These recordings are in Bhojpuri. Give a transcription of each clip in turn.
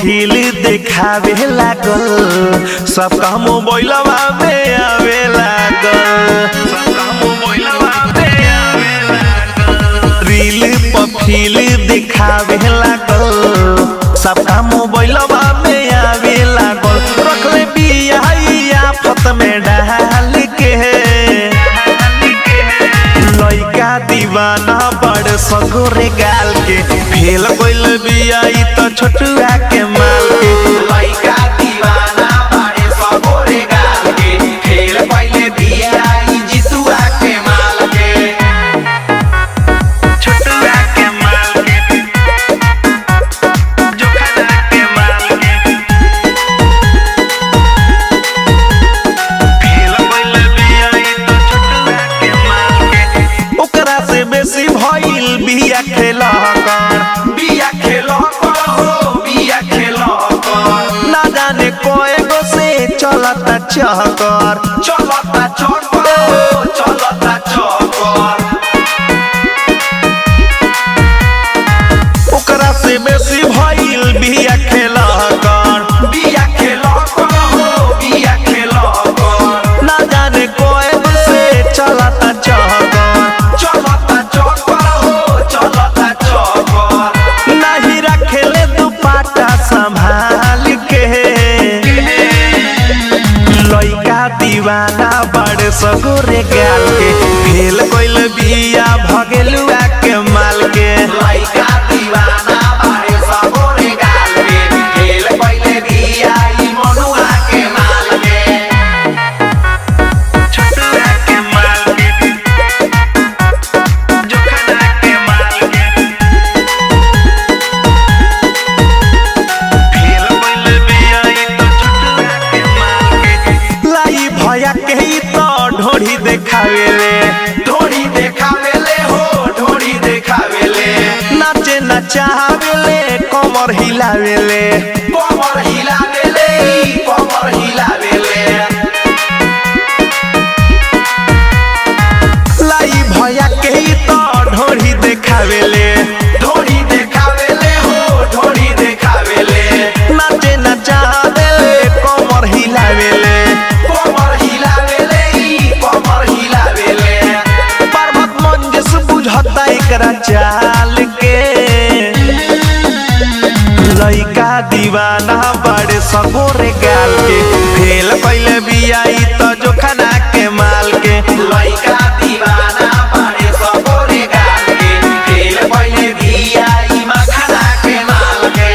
फील देखावे लागल, सबका मोबाइलवा में आवे लागल, सबका मोबाइलवा में आवे लागल। रील पर फील देखावे लागल, सबका मोबाइलवा में आवे लागल। रखले बिया आफत में डाल के, लइका दीवाना बड़ सगोरे गाल के, फेल गइल बिया त छोटुआ के माल के। लइका दीवाना बड़े सगोरे गाल के, फेल गइल बिया जितुआ के माल के, छोटुआ के माल के, जोखना के माल के। फेल गइल बिया त छोटुआ के माल के। ओकरा से बेसी भइल बिया खेला कर, बिया खेलो हो बिया खेलो कर। ना जाने कोए गो से चलता चहकर, चलता चौकर, चलता चौकर। ओकरा से बेसी भइल बिया खेला कर, बिया खेलो हो बिया खेलो कर। ना जाने कोए गो से चलता चहकर। चलता चौकर हो चलता चौकर। नहीं रखेले दुपट्टा संभाल के, लइका दीवाना बड़ सगोरे गाल के, फेल गइल बिया भगेलुआ के माल के। लइका दीवाना बड़े सगोरे गाल के, फेल गइल बिया मनुआ के माल के, छोटुआ के माल के, जोखना के माल के। फेल गइल बिया त छोटुआ के माल के। लाई भया के त ढोढ़ी देखावेले, ढोरी देखावेले हो ढोरी देखावेले। नाचे नचावेले, कमर हिलावेले, कमर हिलावेले, कमर हिलावेले। लाई भया के त ढोढ़ी देखावेले, ढोरी देखावेले हो ढोरी देखावेले। नाचे नचावेले, कमर हिलावेले। कमर हिलावेले, कमर हिलावेले। पर्वत मंजस बुझता एकरा चाल के, लइका दीवाना बड़े सगोरे गाल के, फेल गइल बिया त जोखना के माल के। लइका दीवाना बड़े सगोरे गाल के, फेल गइल बिया मखना के माल के।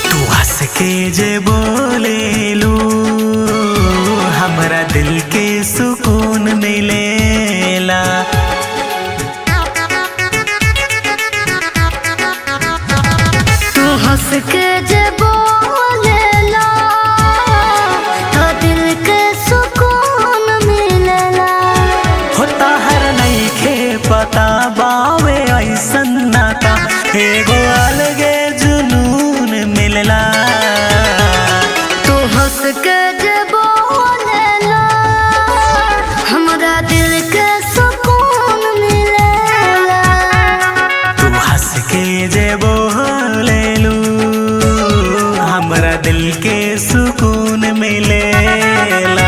तू हंस के जे बोलेलू, हमरा दिल के सुकून मिलेला। तू हंस के जे बोलेला, तो दिल के सुकून मिलेला। होता हर नइखे पता बावे ऐसन नाता, एगो अलगे जुनून मिलला। तू हंस के जे बोलेला, हमरा दिल के सुकून मिलेला। तू हंस के जे बोलेलू, हमरा दिल के सुकून मिलेला।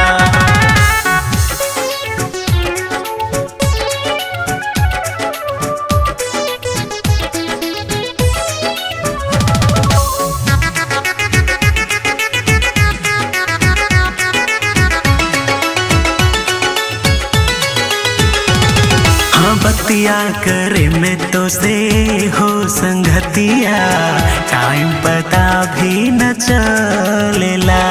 हाँ बतिया करे में तो से हो संगतिया, टाइम पता भी न चलेला।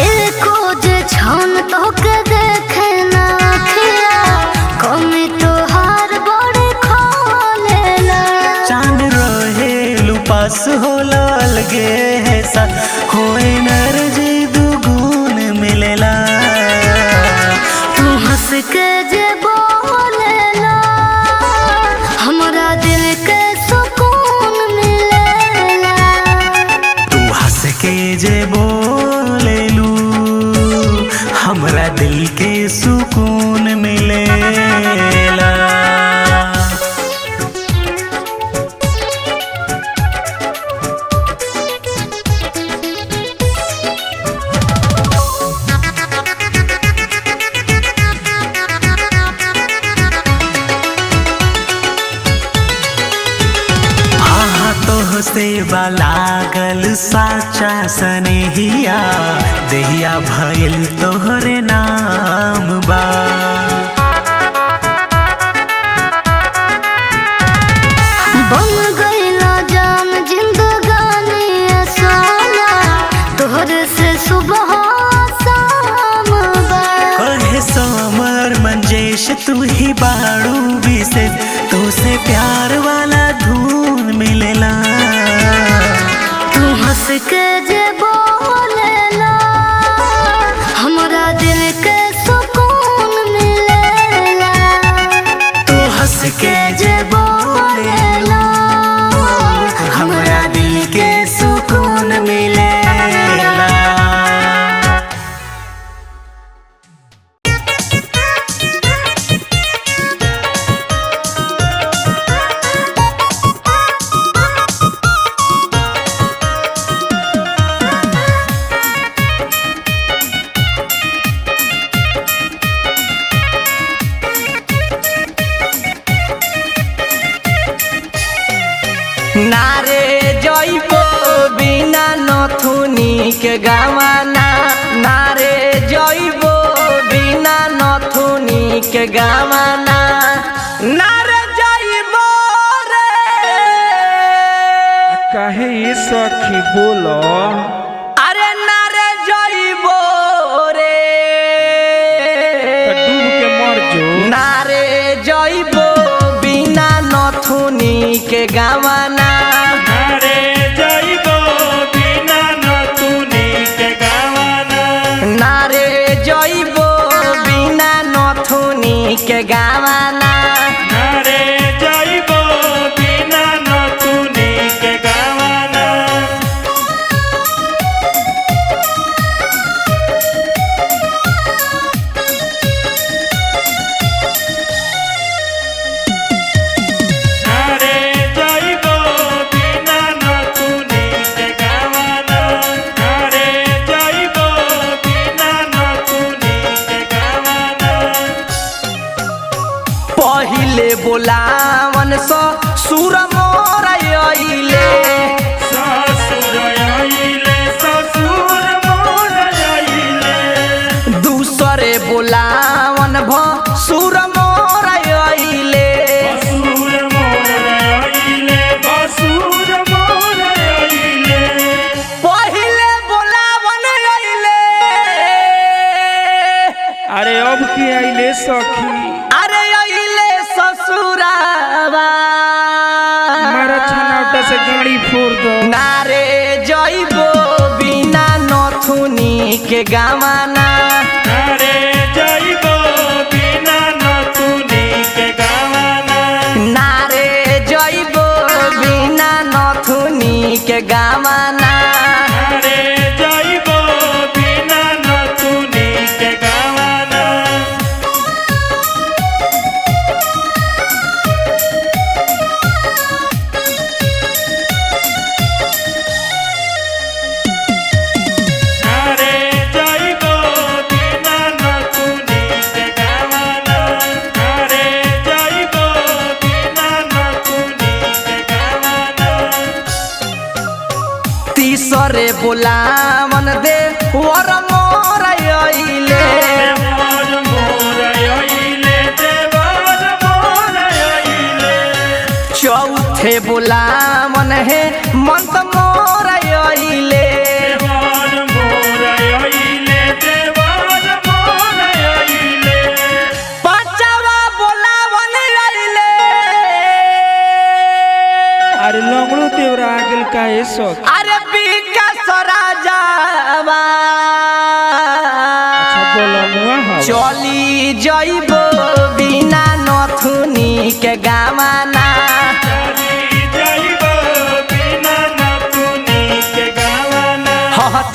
एको जे छान तो के देखे ना खिया, कमी तो हार बड़े खोलेला। चांद हो एनर्जी दुगुन मिलेला। तू हंस के जे बोलेला हमरा दिल के सुकून मिलेला। तू हंस के जे बोलेलू हमरा दिल के सुकून मिलेला। से लागल साचा सनेहिया देहिया भइल तोहरे नाम बा। बन गईला जान जिंदगानी असाना तोहरे से सुबह शाम बा। कहे समर मंजेश तू ही बाड़ू विशेष तो से प्यार वाला धून मिलेला। हंस के जे बोलेला हमरा दिल के सुकून मिलेला। तू हंस के जे बोलेला हमरा दिल के सुकून मिलेला। नारे जइबो बिना नथुनी के गावाना। नारे जइबो बिना नथुनी के गावाना। नारे जइबो रे काहे ये सखी बोलो। अरे नारे जइबो रे डूब के मर जो। नारे जइबो बिना नथुनी के गावाना। नारे जइबो बिना नथुनी के गावाना। नारे जइबो बिना नथुनी के गावाना। नारे जइबो बिना नथुनी के गावाना। नारे जइबो बिना नथुनी के गावाना। नारे जइबो बिना नथुनी के गावाना। पहिले बोलावन ससुर मोर आइले। ससुर आइले ससुर मोर आइले। दूसरे बोलावन भसुर मोर आइले। बसुर मोर आइले बसुर मोर आइले। पहिले बोलावन आइले। अरे अब की आइले सखी। अरे आइले ससुरावा मारा छनावटा से गाड़ी फोड़ दो। नारे जइबो बिना नथुनी के गावाना। नारे जइबो बिना नथुनी के गावाना। नारे जइबो बिना नथुनी के गावाना। नारे जइबो बिना नथुनी के गावाना। नारे जइबो बिना नथुनी के गावाना। नारे जइबो बिना नथुनी के गावाना। तीसरे बोलावन दे वर मोर आइले। देवर मोर आइले देवर मोर आइले। चौथे बोलावन है मंत मोर आइले। देवर मोर आइले देवर मोर आइले। पांचवा बोलावन आइले। अरे लंगड़ो देवरा आ गेल काहे सखी। अरे बिका सरा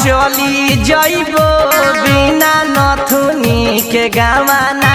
चली जइबो बिना नथुनी के गवाना